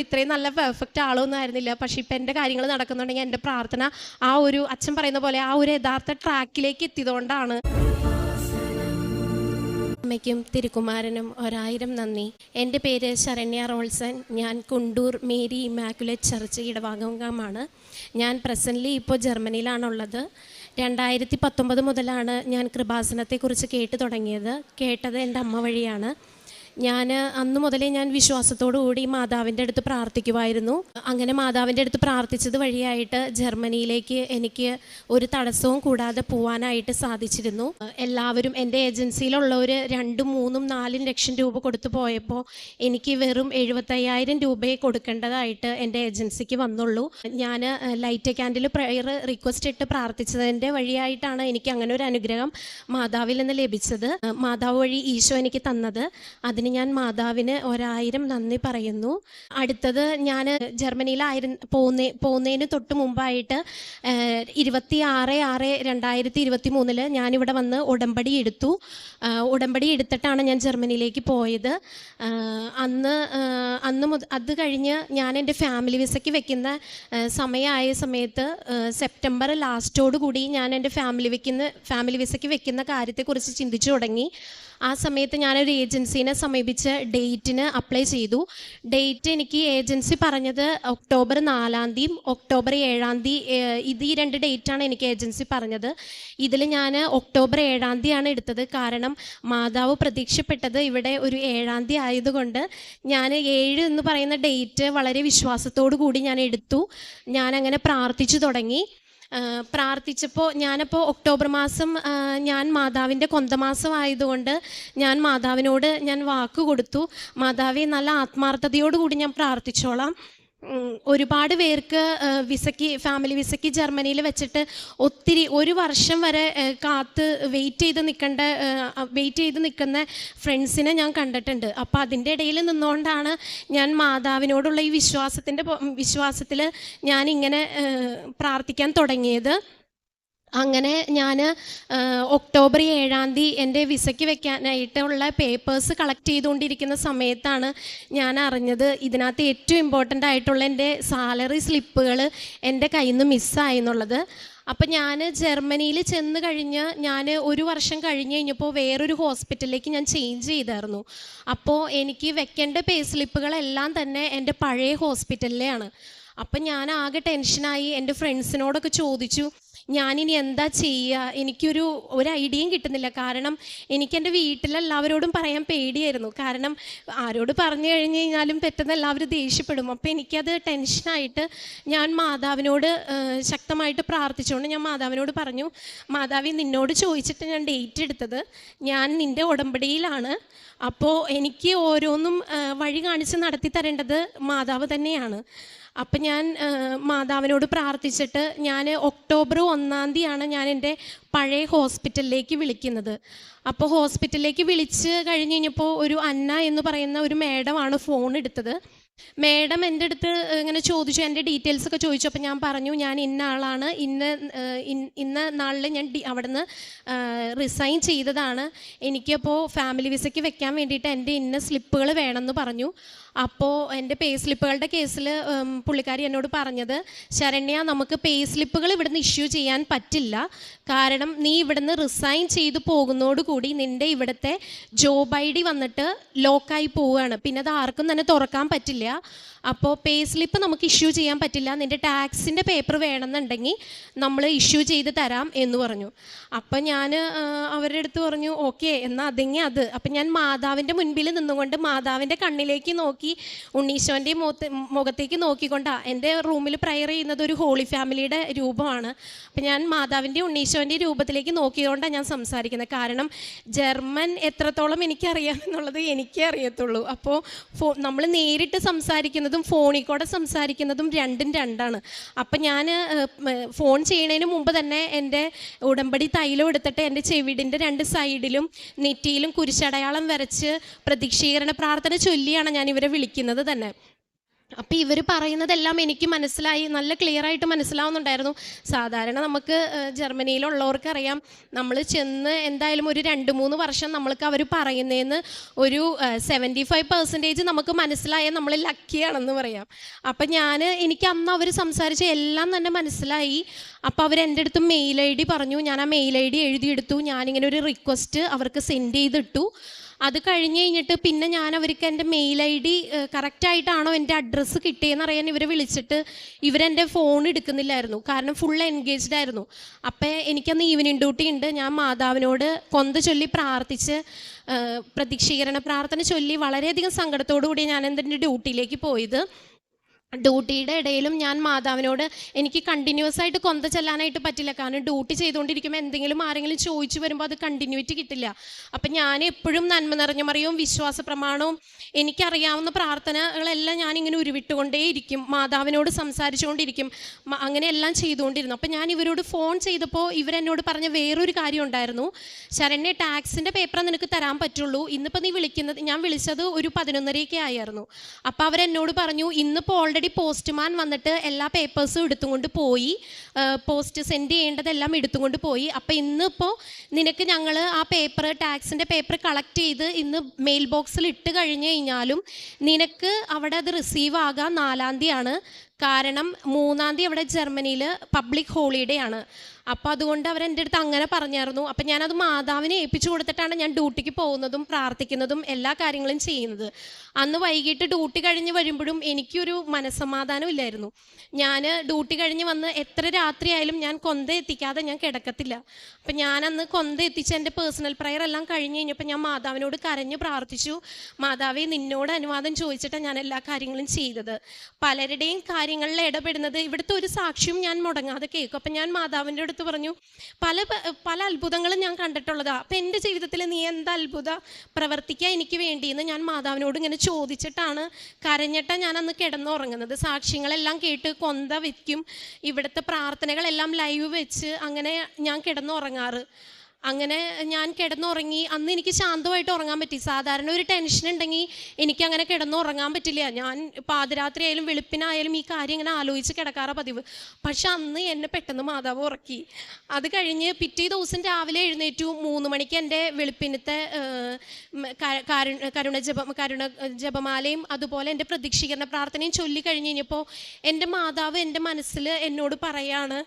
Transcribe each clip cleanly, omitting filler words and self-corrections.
ഇത്രയും നല്ല പെർഫെക്റ്റ് ആളൊന്നും ആയിരുന്നില്ല. പക്ഷേ ഇപ്പം എൻ്റെ കാര്യങ്ങൾ നടക്കുന്നുണ്ടെങ്കിൽ എൻ്റെ പ്രാർത്ഥന ആ ഒരു അച്ഛൻ പറയുന്ന പോലെ ആ ഒരു യഥാർത്ഥ ട്രാക്കിലേക്ക് എത്തിയതുകൊണ്ടാണ്. അമ്മയ്ക്കും തിരുക്കുമാരനും 1000 നന്ദി. എൻ്റെ പേര് ശരണ്യ റോൾസൺ. ഞാൻ കുണ്ടൂർ മേരി ഇമാക്കുലേറ്റ് ചർച്ച് ഇടവകമാണ്. ഞാൻ പ്രസൻ്റ്ലി ഇപ്പോൾ ജർമ്മനിയിലാണുള്ളത്. 2019 മുതലാണ് ഞാൻ കൃപാസനത്തെക്കുറിച്ച് കേട്ട് തുടങ്ങിയത്. കേട്ടത് എൻ്റെ അമ്മ വഴിയാണ്. ഞാൻ അന്ന് മുതലേ ഞാൻ വിശ്വാസത്തോടു കൂടി മാതാവിൻ്റെ അടുത്ത് പ്രാർത്ഥിക്കുമായിരുന്നു. അങ്ങനെ മാതാവിൻ്റെ അടുത്ത് പ്രാർത്ഥിച്ചത് വഴിയായിട്ട് ജർമ്മനിയിലേക്ക് എനിക്ക് ഒരു തടസ്സവും കൂടാതെ പോകാനായിട്ട് സാധിച്ചിരുന്നു. എല്ലാവരും എൻ്റെ ഏജൻസിയിലുള്ളവർ 2, 3, 4 ലക്ഷം രൂപ കൊടുത്തു പോയപ്പോൾ എനിക്ക് വെറും 75,000 രൂപയെ കൊടുക്കേണ്ടതായിട്ട് എൻ്റെ ഏജൻസിക്ക് വന്നുള്ളൂ. ഞാൻ ലൈറ്റ് ക്യാൻഡിൽ പ്രയർ റിക്വസ്റ്റ് ഇട്ട് പ്രാർത്ഥിച്ചതിൻ്റെ വഴിയായിട്ടാണ് എനിക്ക് അങ്ങനെ ഒരു അനുഗ്രഹം മാതാവിൽ നിന്ന് ലഭിച്ചത്. മാതാവ് വഴി ഈശോ എനിക്ക് തന്നത്. അതിന് ഞാൻ മാതാവിന് 1000 നന്ദി പറയുന്നു. അടുത്തത് ഞാൻ പോകുന്നതിന് തൊട്ട് മുമ്പായിട്ട് 26/6/2023 ഞാനിവിടെ വന്ന് ഉടമ്പടി എടുത്തു. ഉടമ്പടി എടുത്തിട്ടാണ് ഞാൻ ജർമ്മനിയിലേക്ക് പോയത്. അത് കഴിഞ്ഞ് ഞാൻ എൻ്റെ ഫാമിലി വിസയ്ക്ക് വെക്കുന്ന സമയമായ സമയത്ത് സെപ്റ്റംബർ ലാസ്റ്റോടു കൂടി ഞാൻ എൻ്റെ ഫാമിലി വിസയ്ക്ക് വെക്കുന്ന കാര്യത്തെക്കുറിച്ച് ചിന്തിച്ചു തുടങ്ങി. ആ സമയത്ത് ഞാനൊരു ഏജൻസീനെ സമീപിച്ച് ഡേറ്റിന് അപ്ലൈ ചെയ്തു. ഡേറ്റ് എനിക്ക് ഏജൻസി പറഞ്ഞത് ഒക്ടോബർ 4 ഒക്ടോബർ 7 ഇത് ഈ 2 ഡേറ്റാണ് എനിക്ക് ഏജൻസി പറഞ്ഞത്. ഇതിൽ ഞാൻ ഒക്ടോബർ 7 എടുത്തത്. കാരണം മാതാവ് പ്രതീക്ഷപ്പെട്ടത് ഇവിടെ ഒരു 7 ആയതുകൊണ്ട് ഞാൻ 7 എന്ന് പറയുന്ന ഡേറ്റ് വളരെ വിശ്വാസത്തോടു കൂടി ഞാൻ എടുത്തു. ഞാനങ്ങനെ പ്രാർത്ഥിച്ചു തുടങ്ങി. ഞാനപ്പോൾ ഒക്ടോബർ മാസം ഞാൻ മാതാവിൻ്റെ കൊന്തമാസം ആയതുകൊണ്ട് ഞാൻ മാതാവിനോട് ഞാൻ വാക്ക് കൊടുത്തു. മാതാവെ, നല്ല ആത്മാർത്ഥതയോടുകൂടി ഞാൻ പ്രാർത്ഥിച്ചോളാം. ഒരുപാട് പേർക്ക് ഫാമിലി വിസയ്ക്ക് ജർമ്മനിയിൽ വെച്ചിട്ട് ഒരു വർഷം വരെ വെയിറ്റ് ചെയ്ത് നിൽക്കുന്ന ഫ്രണ്ട്സിനെ ഞാൻ കണ്ടിട്ടുണ്ട്. അപ്പോൾ അതിൻ്റെ ഇടയിൽ നിന്നുകൊണ്ടാണ് ഞാൻ മാതാവിനോടുള്ള ഈ വിശ്വാസത്തിൽ ഞാനിങ്ങനെ പ്രാർത്ഥിക്കാൻ തുടങ്ങിയത്. അങ്ങനെ ഞാൻ ഒക്ടോബർ 7 എൻ്റെ വിസയ്ക്ക് വെക്കാനായിട്ടുള്ള പേപ്പേഴ്സ് കളക്ട് ചെയ്തുകൊണ്ടിരിക്കുന്ന സമയത്താണ് ഞാൻ അറിഞ്ഞത് ഇതിനകത്ത് ഏറ്റവും ഇമ്പോർട്ടൻ്റ് ആയിട്ടുള്ള എൻ്റെ സാലറി സ്ലിപ്പുകൾ എൻ്റെ കയ്യിൽ നിന്ന് മിസ്സായി എന്നുള്ളത്. അപ്പം ഞാൻ ജർമ്മനിയിൽ ചെന്ന് കഴിഞ്ഞ് ഞാൻ ഒരു വർഷം കഴിഞ്ഞപ്പോൾ വേറൊരു ഹോസ്പിറ്റലിലേക്ക് ഞാൻ ചേഞ്ച് ചെയ്തായിരുന്നു. അപ്പോൾ എനിക്ക് വെക്കേണ്ട പേ സ്ലിപ്പുകളെല്ലാം തന്നെ എൻ്റെ പഴയ ഹോസ്പിറ്റലിലെയാണ്. അപ്പം ഞാൻ ആകെ ടെൻഷനായി. എൻ്റെ ഫ്രണ്ട്സിനോടൊക്കെ ചോദിച്ചു ഞാനിനി എന്താ ചെയ്യുക. എനിക്കൊരു ഐഡിയയും കിട്ടുന്നില്ല. കാരണം എനിക്കെൻ്റെ വീട്ടിലെല്ലാവരോടും പറയാൻ പേടിയായിരുന്നു. കാരണം ആരോട് പറഞ്ഞു കഴിഞ്ഞ് കഴിഞ്ഞാലും പെട്ടെന്ന് എല്ലാവരും ദേഷ്യപ്പെടും. അപ്പോൾ എനിക്കത് ടെൻഷനായിട്ട് ഞാൻ മാതാവിനോട് ശക്തമായിട്ട് പ്രാർത്ഥിച്ചുകൊണ്ട് ഞാൻ മാതാവിനോട് പറഞ്ഞു, മാതാവി, നിന്നോട് ചോദിച്ചിട്ട് ഞാൻ ഡേറ്റ് എടുത്തത്. ഞാൻ നിൻ്റെ ഉടമ്പടിയിലാണ്. അപ്പോൾ എനിക്ക് ഓരോന്നും വഴി കാണിച്ച് നടത്തി തരേണ്ടത് മാതാവ് തന്നെയാണ്. അപ്പം ഞാൻ മാതാവിനോട് പ്രാർത്ഥിച്ചിട്ട് ഞാൻ ഒക്ടോബർ 1 ഞാൻ എൻ്റെ പഴയ ഹോസ്പിറ്റലിലേക്ക് വിളിക്കുന്നത്. അപ്പോൾ ഹോസ്പിറ്റലിലേക്ക് വിളിച്ച് കഴിഞ്ഞപ്പോൾ ഒരു അന്ന എന്ന് പറയുന്ന ഒരു മേഡമാണ് ഫോൺ എടുത്തത്. മേഡം എൻ്റെ അടുത്ത് ഇങ്ങനെ ചോദിച്ചു, എൻ്റെ ഡീറ്റെയിൽസൊക്കെ ചോദിച്ചു. അപ്പോൾ ഞാൻ പറഞ്ഞു, ഞാൻ ഇന്ന ആളാണ്, ഇന്ന നാളിൽ ഞാൻ അവിടുന്ന് റിസൈൻ ചെയ്തതാണ്. എനിക്കപ്പോൾ ഫാമിലി വിസയ്ക്ക് വെക്കാൻ വേണ്ടിയിട്ട് എൻ്റെ ഇന്ന സ്ലിപ്പുകൾ വേണമെന്ന് പറഞ്ഞു. അപ്പോൾ എൻ്റെ പേ സ്ലിപ്പുകളുടെ കേസിൽ പുള്ളിക്കാരി എന്നോട് പറഞ്ഞത്, ശരണ്യ, നമുക്ക് പേ സ്ലിപ്പുകൾ ഇവിടുന്ന് ഇഷ്യൂ ചെയ്യാൻ പറ്റില്ല. കാരണം നീ ഇവിടുന്ന് റിസൈൻ ചെയ്ത് പോകുന്നതോടുകൂടി നിൻ്റെ ഇവിടുത്തെ ജോബ് ID വന്നിട്ട് ലോക്കായി പോവുകയാണ്. പിന്നെ അത് ആർക്കും തന്നെ തുറക്കാൻ പറ്റില്ല. അപ്പോൾ പേ സ്ലിപ്പ് നമുക്ക് ഇഷ്യൂ ചെയ്യാൻ പറ്റില്ല. നിൻ്റെ ടാക്സിൻ്റെ പേപ്പർ വേണമെന്നുണ്ടെങ്കിൽ നമ്മൾ ഇഷ്യൂ ചെയ്ത് തരാം എന്ന് പറഞ്ഞു. അപ്പം ഞാൻ അവരുടെ അടുത്ത് പറഞ്ഞു, ഓക്കെ, എന്നാൽ അതെങ്കിൽ അത്. അപ്പം ഞാൻ മാതാവിൻ്റെ മുൻപിൽ നിന്നുകൊണ്ട് മാതാവിൻ്റെ കണ്ണിലേക്ക് നോക്കി, ഉണ്ണീശോൻ്റെ മുഖത്തേക്ക് നോക്കിക്കൊണ്ടാണ് എൻ്റെ റൂമിൽ പ്രയർ ചെയ്യുന്നത്. ഒരു ഹോളി ഫാമിലിയുടെ രൂപമാണ്. അപ്പം ഞാൻ മാതാവിൻ്റെ ഉണ്ണീശോൻ്റെ രൂപത്തിലേക്ക് നോക്കിയതുകൊണ്ടാണ് ഞാൻ സംസാരിക്കുന്നത്. കാരണം ജർമ്മൻ എത്രത്തോളം എനിക്കറിയാമെന്നുള്ളത് എനിക്കേ അറിയത്തുള്ളൂ. അപ്പോൾ നമ്മൾ നേരിട്ട് സംസാരിക്കുന്നതും ഫോണിൽ കൂടെ സംസാരിക്കുന്നതും രണ്ടും രണ്ടാണ്. അപ്പം ഞാൻ ഫോൺ ചെയ്യുന്നതിന് മുമ്പ് തന്നെ എൻ്റെ ഉടമ്പടി തൈലം എടുത്തിട്ട് എൻ്റെ ചെവിടിൻ്റെ 2 സൈഡിലും നെറ്റിയിലും കുരിശടയാളം വരച്ച് പ്രതീക്ഷീകരണ പ്രാർത്ഥന ചൊല്ലിയാണ് ഞാൻ ഇവരെ വിളിക്കുന്നത് തന്നെ. അപ്പോൾ ഇവർ പറയുന്നതെല്ലാം എനിക്ക് മനസ്സിലായി, നല്ല ക്ലിയർ ആയിട്ട് മനസ്സിലാവുന്നുണ്ടായിരുന്നു. സാധാരണ നമുക്ക് ജർമ്മനിയിലുള്ളവർക്കറിയാം, നമ്മൾ ചെന്ന് എന്തായാലും ഒരു 2-3 വർഷം നമ്മൾക്ക് അവർ പറയുന്നതെന്ന് ഒരു 75% നമുക്ക് മനസ്സിലായാൽ നമ്മൾ ലക്കിയാണെന്ന് പറയാം. അപ്പം എനിക്ക് അന്ന് അവർ സംസാരിച്ച എല്ലാം തന്നെ മനസ്സിലായി. അപ്പോൾ അവർ എൻ്റെ അടുത്ത് മെയിൽ ID പറഞ്ഞു. ഞാൻ ആ മെയിൽ ID എഴുതിയെടുത്തു. ഞാനിങ്ങനെ ഒരു റിക്വസ്റ്റ് അവർക്ക് സെൻഡ് ചെയ്തിട്ടു. അത് കഴിഞ്ഞ് കഴിഞ്ഞിട്ട് പിന്നെ ഞാൻ അവർക്ക് എൻ്റെ മെയിൽ ID കറക്റ്റായിട്ടാണോ എൻ്റെ അഡ്രസ്സ് കിട്ടിയെന്ന് അറിയാൻ ഇവരെ വിളിച്ചിട്ട് ഇവരെൻ്റെ ഫോൺ എടുക്കുന്നില്ലായിരുന്നു. കാരണം ഫുൾ എൻഗേജ്ഡ് ആയിരുന്നു. അപ്പോൾ എനിക്കന്ന് ഈവനിങ് ഡ്യൂട്ടി ഉണ്ട്. ഞാൻ മാതാവിനോട് കൊന്ത ചൊല്ലി പ്രാർത്ഥിച്ച് പ്രതീക്ഷീകരണ പ്രാർത്ഥന ചൊല്ലി വളരെയധികം സങ്കടത്തോടു കൂടി ഞാൻ എൻ്റെ ഡ്യൂട്ടിയിലേക്ക് പോയത്. ഡ്യൂട്ടിയുടെ ഇടയിലും ഞാൻ മാതാവിനോട്, എനിക്ക് കണ്ടിന്യൂസ് ആയിട്ട് കൊന്ത ചെല്ലാനായിട്ട് പറ്റില്ല. കാരണം ഡ്യൂട്ടി ചെയ്തുകൊണ്ടിരിക്കുമ്പോൾ എന്തെങ്കിലും ആരെങ്കിലും ചോദിച്ചു വരുമ്പോൾ അത് കണ്ടിന്യൂറ്റി കിട്ടില്ല. അപ്പം ഞാൻ എപ്പോഴും നന്മ നിറഞ്ഞ മറിയവും വിശ്വാസ പ്രമാണവും എനിക്കറിയാവുന്ന പ്രാർത്ഥനകളെല്ലാം ഞാനിങ്ങനെ ഉരുവിട്ടുകൊണ്ടേയിരിക്കും, മാതാവിനോട് സംസാരിച്ചുകൊണ്ടിരിക്കും, അങ്ങനെയെല്ലാം ചെയ്തുകൊണ്ടിരുന്നു. അപ്പം ഞാൻ ഇവരോട് ഫോൺ ചെയ്തപ്പോൾ ഇവരെന്നോട് പറഞ്ഞ വേറൊരു കാര്യം ഉണ്ടായിരുന്നു. ശരണ്യ, ടാക്സിൻ്റെ പേപ്പർ നിനക്ക് തരാൻ പറ്റുള്ളൂ, ഇന്നിപ്പോൾ നീ വിളിക്കുന്നത്, ഞാൻ വിളിച്ചത് ഒരു 11:30 ആയിരുന്നു. അപ്പോൾ അവരെന്നോട് പറഞ്ഞു, ഇന്നിപ്പോൾ ഓൾറെഡി പോസ്റ്റ്മാൻ വന്നിട്ട് എല്ലാ പേപ്പേഴ്സും എടുത്തുകൊണ്ട് പോയി, പോസ്റ്റ് സെൻഡ് ചെയ്യേണ്ടതെല്ലാം എടുത്തുകൊണ്ട് പോയി. അപ്പോൾ ഇന്നിപ്പോൾ നിനക്ക് ഞങ്ങൾ ആ പേപ്പർ, ടാക്സിൻ്റെ പേപ്പർ കളക്ട് ചെയ്ത് ഇന്ന് മെയിൽ ബോക്സിൽ ഇട്ട് കഴിഞ്ഞ് കഴിഞ്ഞാലും നിനക്ക് അവിടെ അത് റിസീവ് ആകാൻ 4-ാം തീയതിയാണ്. കാരണം 3-ാം തീയതി അവിടെ ജർമ്മനിയിൽ പബ്ലിക് ഹോളിഡേ ആണ്. അപ്പോൾ അതുകൊണ്ട് അവരെൻ്റെ അടുത്ത് അങ്ങനെ പറഞ്ഞായിരുന്നു. അപ്പം ഞാനത് മാതാവിനെ ഏൽപ്പിച്ചു കൊടുത്തിട്ടാണ് ഞാൻ ഡ്യൂട്ടിക്ക് പോകുന്നതും പ്രാർത്ഥിക്കുന്നതും എല്ലാ കാര്യങ്ങളും ചെയ്യുന്നത്. അന്ന് വൈകിട്ട് ഡ്യൂട്ടി കഴിഞ്ഞ് വരുമ്പോഴും എനിക്കൊരു മനസ്സമാധാനം ഇല്ലായിരുന്നു. ഞാൻ ഡ്യൂട്ടി കഴിഞ്ഞ് വന്ന് എത്ര രാത്രിയായാലും ഞാൻ കൊന്ത എത്തിക്കാതെ ഞാൻ കിടക്കത്തില്ല. അപ്പം ഞാനന്ന് കൊന്ത എത്തിച്ച് എൻ്റെ പേഴ്സണൽ പ്രയർ എല്ലാം കഴിഞ്ഞ് കഴിഞ്ഞപ്പോൾ ഞാൻ മാതാവിനോട് കരഞ്ഞ് പ്രാർത്ഥിച്ചു. മാതാവേ, നിന്നോട് അനുവാദം ചോദിച്ചിട്ടാണ് ഞാൻ എല്ലാ കാര്യങ്ങളും ചെയ്തത്. പലരുടെയും കാര്യങ്ങളിൽ ഇടപെടുന്നത്, ഇവിടുത്തെ ഒരു സാക്ഷ്യം ഞാൻ മുടങ്ങാതെ കേൾക്കും. അപ്പം ഞാൻ മാതാവിൻ്റെ അടുത്ത് പറഞ്ഞു, പല അത്ഭുതങ്ങളും ഞാൻ കണ്ടിട്ടുള്ളതാണ്. അപ്പം എൻ്റെ ജീവിതത്തിൽ നീ എന്താ അത്ഭുത പ്രവർത്തിക്കുക എനിക്ക് വേണ്ടിയെന്ന് ഞാൻ മാതാവിനോട് ഇങ്ങനെ ചോദിച്ചിട്ടാണ്, കരഞ്ഞിട്ടാണ് ഞാൻ അന്ന് കിടന്നുറങ്ങുന്നത്. സാക്ഷ്യങ്ങളെല്ലാം കേട്ട് കൊന്ത വയ്ക്കും, ഇവിടുത്തെ പ്രാർത്ഥനകളെല്ലാം ലൈവ് വെച്ച് അങ്ങനെ ഞാൻ കിടന്നുറങ്ങാറ്. അങ്ങനെ ഞാൻ കിടന്നുറങ്ങി. അന്ന് എനിക്ക് ശാന്തമായിട്ട് ഉറങ്ങാൻ പറ്റി. സാധാരണ ഒരു ടെൻഷൻ ഉണ്ടെങ്കിൽ എനിക്കങ്ങനെ കിടന്നുറങ്ങാൻ പറ്റില്ല. ഞാൻ പാതിരാത്രി ആയാലും വെളുപ്പിനായാലും ഈ കാര്യം ഇങ്ങനെ ആലോചിച്ച് കിടക്കാറ പതിവ്. പക്ഷെ അന്ന് എന്നെ പെട്ടെന്ന് മാതാവ് ഉറക്കി. അത് കഴിഞ്ഞ് പിറ്റേ ദിവസം രാവിലെ എഴുന്നേറ്റു. 3 മണിക്ക് എൻ്റെ വെളുപ്പിനത്തെ കരുണ ജപമാലയും അതുപോലെ എൻ്റെ പ്രതീക്ഷീകരണ പ്രാർത്ഥനയും ചൊല്ലി കഴിഞ്ഞ് കഴിഞ്ഞപ്പോൾ എൻ്റെ മാതാവ് എൻ്റെ മനസ്സിൽ എന്നോട് പറയാണ്,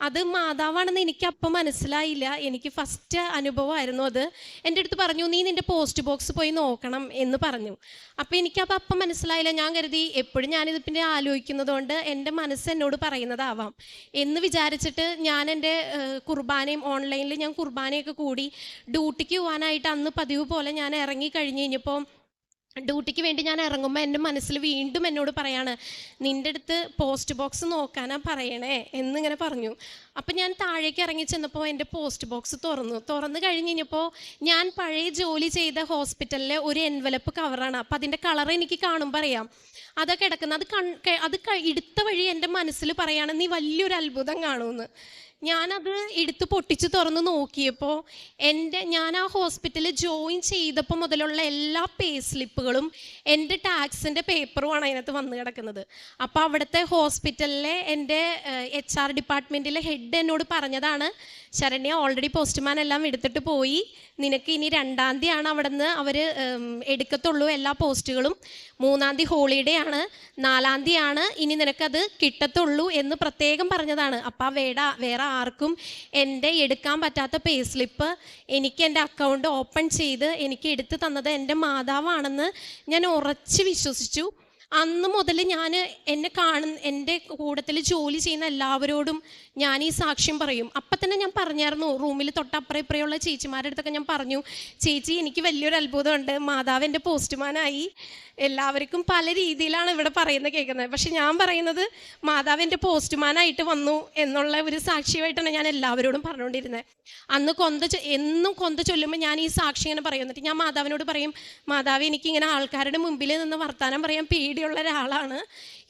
അത് മാതാവാണെന്ന് എനിക്കപ്പം മനസ്സിലായില്ല. എനിക്ക് ഫസ്റ്റ് അനുഭവമായിരുന്നു അത്. എൻ്റെ അടുത്ത് പറഞ്ഞു, നീ നിൻ്റെ പോസ്റ്റ് ബോക്സ് പോയി നോക്കണം എന്ന് പറഞ്ഞു. അപ്പോൾ എനിക്കപ്പോൾ അപ്പം മനസ്സിലായില്ല. ഞാൻ കരുതി എപ്പോഴും ഞാനിത് പിന്നെ ആലോചിക്കുന്നത് കൊണ്ട് എൻ്റെ മനസ്സ് എന്നോട് പറയുന്നതാവാം എന്ന് വിചാരിച്ചിട്ട് ഞാൻ എൻ്റെ കുർബാനയും ഓൺലൈനിൽ ഞാൻ കുർബാനയൊക്കെ കൂടി ഡ്യൂട്ടിക്ക് പോകാനായിട്ട് അന്ന് പതിവ് പോലെ ഞാൻ ഇറങ്ങി കഴിഞ്ഞ് കഴിഞ്ഞപ്പോൾ ഡ്യൂട്ടിക്ക് വേണ്ടി ഞാൻ ഇറങ്ങുമ്പോൾ എൻ്റെ മനസ്സിൽ വീണ്ടും എന്നോട് പറയാണ്, നിൻ്റെ അടുത്ത് പോസ്റ്റ് ബോക്സ് നോക്കാനാ പറയണേ എന്നിങ്ങനെ പറഞ്ഞു. അപ്പം ഞാൻ താഴേക്ക് ഇറങ്ങി ചെന്നപ്പോൾ എൻ്റെ പോസ്റ്റ് ബോക്സ് തുറന്നു കഴിഞ്ഞ് കഴിഞ്ഞപ്പോൾ ഞാൻ പഴയ ജോലി ചെയ്ത ഹോസ്പിറ്റലിലെ ഒരു എൻവലപ്പ് കവറാണ്. അപ്പം അതിൻ്റെ കളർ എനിക്ക് കാണുമ്പോൾ അറിയാം അതൊക്കെ കിടക്കുന്നത്. അത് എടുത്ത വഴി എൻ്റെ മനസ്സിൽ പറയാണ്, നീ വലിയൊരു അത്ഭുതം കാണുമെന്ന്. ഞാനത് എടുത്ത് പൊട്ടിച്ച് തുറന്ന് നോക്കിയപ്പോൾ ഞാൻ ആ ഹോസ്പിറ്റലിൽ ജോയിൻ ചെയ്തപ്പോൾ മുതലുള്ള എല്ലാ പേ സ്ലിപ്പുകളും എൻ്റെ ടാക്സിൻ്റെ പേപ്പറുമാണ് അതിനകത്ത് വന്ന് കിടക്കുന്നത്. അപ്പോൾ അവിടുത്തെ ഹോസ്പിറ്റലിലെ എൻ്റെ HR ഡിപ്പാർട്ട്മെൻറ്റിലെ ഹെഡ് എന്നോട് പറഞ്ഞതാണ്, ശരണ്യ, ഓൾറെഡി പോസ്റ്റ്മാൻ എല്ലാം എടുത്തിട്ട് പോയി, നിനക്ക് ഇനി 2-ാം തീയതിയാണ് അവിടെ നിന്ന് അവർ എടുക്കത്തുള്ളൂ എല്ലാ പോസ്റ്റുകളും, 3-ാം തീയതി ഹോളിഡേ ആണ്, 4-ാം തീയതിയാണ് ഇനി നിനക്കത് കിട്ടത്തുള്ളൂ എന്ന് പ്രത്യേകം പറഞ്ഞതാണ്. അപ്പോൾ വേറെ ആർക്കും എൻ്റെ എടുക്കാൻ പറ്റാത്ത പേ സ്ലിപ്പ് എനിക്ക് എൻ്റെ അക്കൗണ്ട് ഓപ്പൺ ചെയ്ത് എനിക്ക് എടുത്തു തന്നത് എൻ്റെ മാതാവാണെന്ന് ഞാൻ ഉറച്ച് വിശ്വസിച്ചു. അന്ന് മുതൽ ഞാൻ എൻ്റെ കൂട്ടത്തിൽ ജോലി ചെയ്യുന്ന എല്ലാവരോടും ഞാൻ ഈ സാക്ഷ്യം പറയും. അപ്പം തന്നെ ഞാൻ പറഞ്ഞായിരുന്നു, റൂമിൽ തൊട്ടപ്പുറം ഇപ്പുറയുള്ള ചേച്ചിമാരുടെ അടുത്തൊക്കെ ഞാൻ പറഞ്ഞു, ചേച്ചി, എനിക്ക് വലിയൊരു അത്ഭുതമുണ്ട്, മാതാവ് എൻ്റെ പോസ്റ്റ്മാനായി. എല്ലാവർക്കും പല രീതിയിലാണ് ഇവിടെ പറയുന്നത് കേൾക്കുന്നത്. പക്ഷെ ഞാൻ പറയുന്നത് മാതാവ് എൻ്റെ പോസ്റ്റ്മാനായിട്ട് വന്നു എന്നുള്ള ഒരു സാക്ഷ്യമായിട്ടാണ് ഞാൻ എല്ലാവരോടും പറഞ്ഞുകൊണ്ടിരുന്നത്. അന്ന് എന്നും കൊന്ത ചൊല്ലുമ്പോൾ ഞാൻ ഈ സാക്ഷി ഇങ്ങനെ പറയും. എന്നിട്ട് ഞാൻ മാതാവിനോട് പറയും, മാതാവ്, എനിക്കിങ്ങനെ ആൾക്കാരുടെ മുമ്പിൽ നിന്ന് വർത്താനം പറയാൻ പേടിയുള്ള ഒരാളാണ്.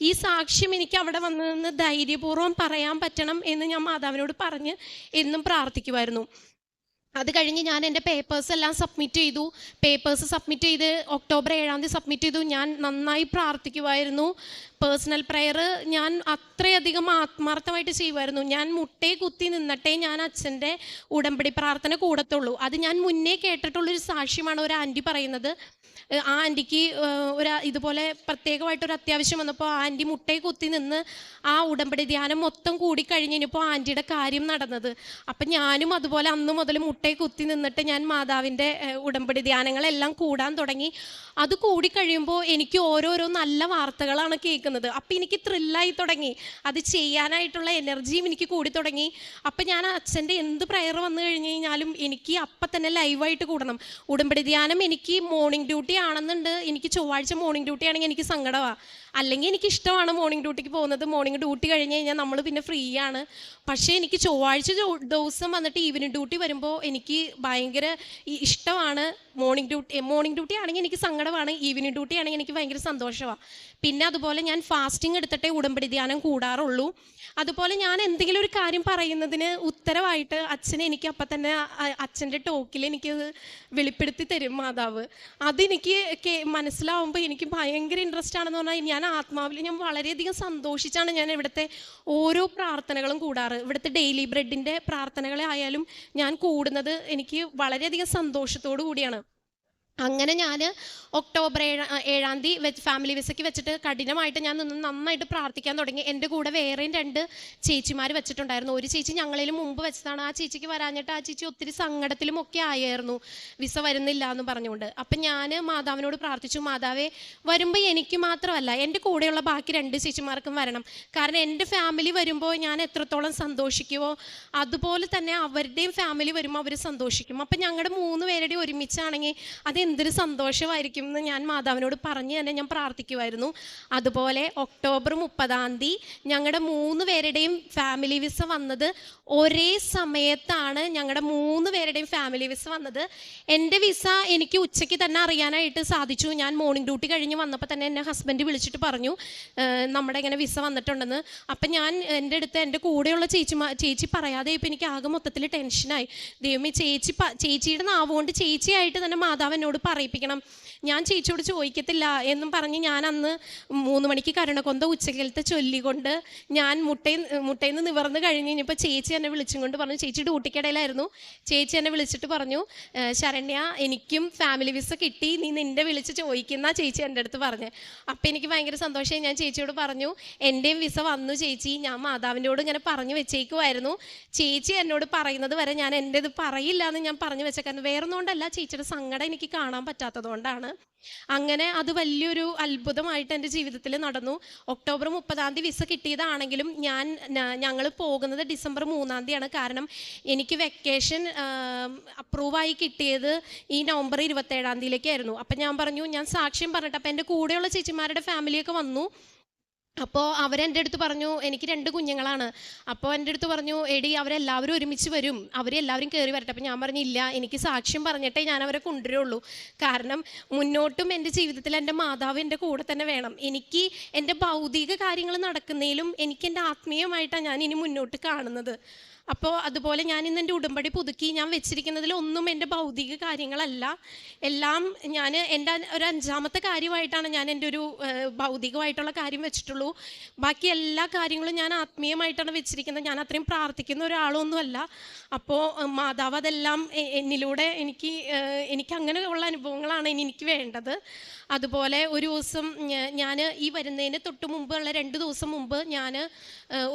ഈ സാക്ഷ്യം എനിക്ക് അവിടെ വന്ന് നിന്ന് ധൈര്യപൂർവ്വം പറയാൻ പറ്റണം എന്ന് ഞാൻ മാതാവിനോട് പറഞ്ഞ് എന്നും പ്രാർത്ഥിക്കുമായിരുന്നു. അത് കഴിഞ്ഞ് ഞാൻ എൻ്റെ പേപ്പേഴ്സ് എല്ലാം സബ്മിറ്റ് ചെയ്തു. പേപ്പേഴ്സ് സബ്മിറ്റ് ചെയ്ത് ഒക്ടോബർ 7-ാം തീയതി സബ്മിറ്റ് ചെയ്തു. ഞാൻ നന്നായി പ്രാർത്ഥിക്കുമായിരുന്നു. പേഴ്സണൽ പ്രെയർ ഞാൻ അത്രയധികം ആത്മാർത്ഥമായിട്ട് ചെയ്യുമായിരുന്നു. ഞാൻ മുട്ടേ കുത്തി നിന്നിട്ടേ ഞാൻ അച്ഛൻ്റെ ഉടമ്പടി പ്രാർത്ഥന കൂടത്തുള്ളൂ. അത് ഞാൻ മുന്നേ കേട്ടിട്ടുള്ളൊരു സാക്ഷ്യമാണ് ഒരു ആൻറ്റി പറയുന്നത്. ആ ആൻറ്റിക്ക് ഇതുപോലെ പ്രത്യേകമായിട്ടൊരു അത്യാവശ്യം വന്നപ്പോൾ ആ ആൻറ്റി മുട്ടയെ കുത്തി നിന്ന് ആ ഉടമ്പടി ധ്യാനം മൊത്തം കൂടിക്കഴിഞ്ഞപ്പോൾ ആൻറ്റിയുടെ കാര്യം നടന്നത്. അപ്പം ഞാനും അതുപോലെ അന്ന് മുതൽ മുട്ടയെ കുത്തി നിന്നിട്ട് ഞാൻ മാതാവിൻ്റെ ഉടമ്പടി ധ്യാനങ്ങളെല്ലാം കൂടാൻ തുടങ്ങി. അത് കൂടിക്കഴിയുമ്പോൾ എനിക്ക് ഓരോരോ നല്ല വാർത്തകളാണ് കേൾക്കുന്നത്. അപ്പം എനിക്ക് ത്രില്ലായി തുടങ്ങി, അത് ചെയ്യാനായിട്ടുള്ള എനർജിയും എനിക്ക് കൂടി തുടങ്ങി. അപ്പം ഞാൻ അച്ഛൻ്റെ എന്ത് പ്രയർ വന്നു കഴിഞ്ഞ് കഴിഞ്ഞാലും എനിക്ക് അപ്പം തന്നെ ലൈവായിട്ട് കൂടണം. ഉടമ്പടി ധ്യാനം എനിക്ക് മോർണിംഗ് ഡ്യൂട്ടി ആണെന്നുണ്ട്, എനിക്ക് ചൊവ്വാഴ്ച മോർണിംഗ് ഡ്യൂട്ടി ആണെങ്കിൽ എനിക്ക് സങ്കടമാണ്. അല്ലെങ്കിൽ എനിക്ക് ഇഷ്ടമാണ് മോർണിംഗ് ഡ്യൂട്ടിക്ക് പോകുന്നത്. മോർണിംഗ് ഡ്യൂട്ടി കഴിഞ്ഞ് കഴിഞ്ഞാൽ നമ്മൾ പിന്നെ ഫ്രീ ആണ്. പക്ഷേ എനിക്ക് ചൊവ്വാഴ്ച ദിവസം വന്നിട്ട് ഈവനിങ് ഡ്യൂട്ടി വരുമ്പോൾ എനിക്ക് ഭയങ്കര ഇഷ്ടമാണ്. മോർണിംഗ് ഡ്യൂട്ടി ആണെങ്കിൽ എനിക്ക് സങ്കടമാണ്, ഈവനിങ് ഡ്യൂട്ടി ആണെങ്കിൽ എനിക്ക് ഭയങ്കര സന്തോഷമാണ്. പിന്നെ അതുപോലെ ഞാൻ ഫാസ്റ്റിംഗ് എടുത്തിട്ടേ ഉടമ്പടി ധ്യാനം കൂടാറുള്ളൂ. അതുപോലെ ഞാൻ എന്തെങ്കിലും ഒരു കാര്യം പറയുന്നതിന് ഉത്തരവായിട്ട് അച്ഛനെ എനിക്ക് അപ്പം തന്നെ അച്ഛൻ്റെ ടോക്കിൽ എനിക്കത് വെളിപ്പെടുത്തി തരും മാതാവ്. അതെനിക്ക് മനസ്സിലാവുമ്പോൾ എനിക്ക് ഭയങ്കര ഇൻട്രസ്റ്റ് ആണെന്ന് പറഞ്ഞാൽ ഞാൻ ആത്മാവിൽ ഞാൻ വളരെയധികം സന്തോഷിച്ചാണ് ഞാൻ ഇവിടുത്തെ ഓരോ പ്രാർത്ഥനകളും കൂടാറ്. ഇവിടുത്തെ ഡെയിലി ബ്രെഡിൻ്റെ പ്രാർത്ഥനകളെ ആയാലും ഞാൻ കൂടുന്നത് എനിക്ക് വളരെയധികം സന്തോഷത്തോടു കൂടിയാണ്. അങ്ങനെ ഞാൻ ഒക്ടോബർ 7-ാം തീയതി ഫാമിലി വിസയ്ക്ക് വെച്ചിട്ട് കഠിനമായിട്ട് ഞാൻ നിന്ന് നന്നായിട്ട് പ്രാർത്ഥിക്കാൻ തുടങ്ങി. എൻ്റെ കൂടെ വേറെയും 2 ചേച്ചിമാർ വെച്ചിട്ടുണ്ടായിരുന്നു. ഒരു ചേച്ചി ഞങ്ങളിലും മുമ്പ് വെച്ചതാണ്. ആ ചേച്ചിക്ക് വരാഞ്ഞിട്ട് ആ ചേച്ചി ഒത്തിരി സങ്കടത്തിലും ഒക്കെ ആയിരുന്നു, വിസ വരുന്നില്ല എന്ന് പറഞ്ഞുകൊണ്ട്. അപ്പം ഞാൻ മാതാവിനോട് പ്രാർത്ഥിച്ചു, മാതാവേ വരുമ്പോൾ എനിക്ക് മാത്രമല്ല എൻ്റെ കൂടെയുള്ള ബാക്കി 2 ചേച്ചിമാർക്കും വരണം. കാരണം എൻ്റെ ഫാമിലി വരുമ്പോൾ ഞാൻ എത്രത്തോളം സന്തോഷിക്കുമോ അതുപോലെ തന്നെ അവരുടെയും ഫാമിലി വരുമ്പോൾ അവർ സന്തോഷിക്കും. അപ്പം ഞങ്ങളുടെ 3 പേരുടെയും ഒരുമിച്ചാണെങ്കിൽ അതെന്തൊരു സന്തോഷമായിരിക്കും എന്ന് ഞാൻ മാതാവിനോട് പറഞ്ഞ് തന്നെ ഞാൻ പ്രാർത്ഥിക്കുമായിരുന്നു. അതുപോലെ ഒക്ടോബർ 30-ാം തീയതി ഞങ്ങളുടെ 3 പേരുടെയും ഫാമിലി വിസ വന്നത് ഒരേ സമയത്താണ്. ഞങ്ങളുടെ 3 പേരുടെയും ഫാമിലി വിസ വന്നത്. എൻ്റെ വിസ എനിക്ക് ഉച്ചയ്ക്ക് തന്നെ അറിയാനായിട്ട് സാധിച്ചു. ഞാൻ മോർണിംഗ് ഡ്യൂട്ടി കഴിഞ്ഞ് വന്നപ്പോൾ തന്നെ എന്നെ ഹസ്ബൻഡ് വിളിച്ചിട്ട് പറഞ്ഞു നമ്മുടെ ഇങ്ങനെ വിസ വന്നിട്ടുണ്ടെന്ന്. അപ്പം ഞാൻ എൻ്റെ അടുത്ത് എൻ്റെ കൂടെയുള്ള ചേച്ചി പറയാതെ ഇപ്പം എനിക്ക് ആകെ മൊത്തത്തിൽ ടെൻഷനായി. ദൈവമേ ചേച്ചിയുടെ നാവുകൊണ്ട് ചേച്ചിയായിട്ട് തന്നെ മാതാവ് എന്നോട് പറയിപ്പിക്കണം, ഞാൻ ചേച്ചിയോട് ചോദിക്കത്തില്ല എന്നും പറഞ്ഞ് ഞാൻ അന്ന് 3 മണിക്ക് കരുണക്കൊന്ത ഉച്ചക്കലത്തെ ചൊല്ലിക്കൊണ്ട് ഞാൻ മുട്ടയിൽ നിന്ന് നിവർന്ന് കഴിഞ്ഞ് കഴിഞ്ഞപ്പോൾ ചേച്ചി എന്നെ വിളിച്ചും കൊണ്ട് പറഞ്ഞു, ചേച്ചി ഡ്യൂട്ടിക്കിടയിലായിരുന്നു, ചേച്ചി എന്നെ വിളിച്ചിട്ട് പറഞ്ഞു, ശരണ്യ എനിക്കും ഫാമിലി വിസ കിട്ടി, നീ നിൻ്റെ വിളിച്ച് ചോദിക്കുന്ന ചേച്ചി എൻ്റെ അടുത്ത് പറഞ്ഞു. അപ്പം എനിക്ക് ഭയങ്കര സന്തോഷമായി. ഞാൻ ചേച്ചിയോട് പറഞ്ഞു എൻ്റെയും വിസ വന്നു ചേച്ചി, ഞാൻ മാതാവിനോട് ഇങ്ങനെ പറഞ്ഞു വെച്ചേക്കുമായിരുന്നു, ചേച്ചി എന്നോട് പറയുന്നത് വരെ ഞാൻ എൻ്റെ ഇത് പറയില്ല എന്ന് ഞാൻ പറഞ്ഞു വെച്ചേക്കായിരുന്നു. വേറൊന്നുകൊണ്ടല്ല, ചേച്ചിയുടെ സങ്കടം എനിക്ക് കാണാൻ പറ്റാത്തതുകൊണ്ടാണ്. അങ്ങനെ അത് വലിയൊരു അത്ഭുതമായിട്ട് എൻ്റെ ജീവിതത്തിൽ നടന്നു. ഒക്ടോബർ 30-ാം തീയതി വിസ കിട്ടിയതാണെങ്കിലും ഞങ്ങൾ പോകുന്നത് ഡിസംബർ 3-ാം തീയതിയാണ്. കാരണം എനിക്ക് വെക്കേഷൻ അപ്രൂവായി കിട്ടിയത് ഈ നവംബർ 27-ാം തീയതിയിലേക്കായിരുന്നു. അപ്പം ഞാൻ പറഞ്ഞു, ഞാൻ സാക്ഷ്യം പറഞ്ഞിട്ട് അപ്പം എൻ്റെ കൂടെയുള്ള ചേച്ചിമാരുടെ ഫാമിലിയൊക്കെ വന്നു. അപ്പോൾ അവരെൻ്റെ അടുത്ത് പറഞ്ഞു, എനിക്ക് 2 കുഞ്ഞുങ്ങളാണ്. അപ്പോൾ എൻ്റെ അടുത്ത് പറഞ്ഞു, എടി അവരെല്ലാവരും ഒരുമിച്ച് വരും, അവരെല്ലാവരും കയറി വരട്ടെ. അപ്പം ഞാൻ പറഞ്ഞില്ല, എനിക്ക് സാക്ഷ്യം പറഞ്ഞിട്ടേ ഞാൻ അവരെ കൊണ്ടുവരുള്ളൂ. കാരണം മുന്നോട്ടും എൻ്റെ ജീവിതത്തിൽ എൻ്റെ മാതാവ് എൻ്റെ കൂടെ തന്നെ വേണം. എനിക്ക് എൻ്റെ ഭൗതിക കാര്യങ്ങൾ നടക്കുന്നതിലും എനിക്ക് എൻ്റെ ആത്മീയമായിട്ടാണ് ഞാൻ ഇനി മുന്നോട്ട് കാണുന്നത്. അപ്പോൾ അതുപോലെ ഞാൻ ഇന്ന് എൻ്റെ ഉടമ്പടി പുതുക്കി. ഞാൻ വെച്ചിരിക്കുന്നതിലൊന്നും എൻ്റെ ഭൗതിക കാര്യങ്ങളല്ല, എല്ലാം ഞാൻ എൻ്റെ ഒരു 5ാമത്തെ കാര്യമായിട്ടാണ് ഞാൻ എൻ്റെ ഒരു ഭൗതികമായിട്ടുള്ള കാര്യം വെച്ചിട്ടുള്ളൂ. ബാക്കി എല്ലാ കാര്യങ്ങളും ഞാൻ ആത്മീയമായിട്ടാണ് വെച്ചിരിക്കുന്നത്. ഞാൻ അത്രയും പ്രാർത്ഥിക്കുന്ന ഒരാളൊന്നുമല്ല. അപ്പോൾ മാതാവ് അതെല്ലാം എന്നിലൂടെ എനിക്ക് അങ്ങനെയുള്ള അനുഭവങ്ങളാണ് എനിക്ക് വേണ്ടത്. അതുപോലെ ഒരു ദിവസം ഞാൻ ഈ വരുന്നതിന് തൊട്ട് മുമ്പുള്ള 2 ദിവസം മുമ്പ് ഞാൻ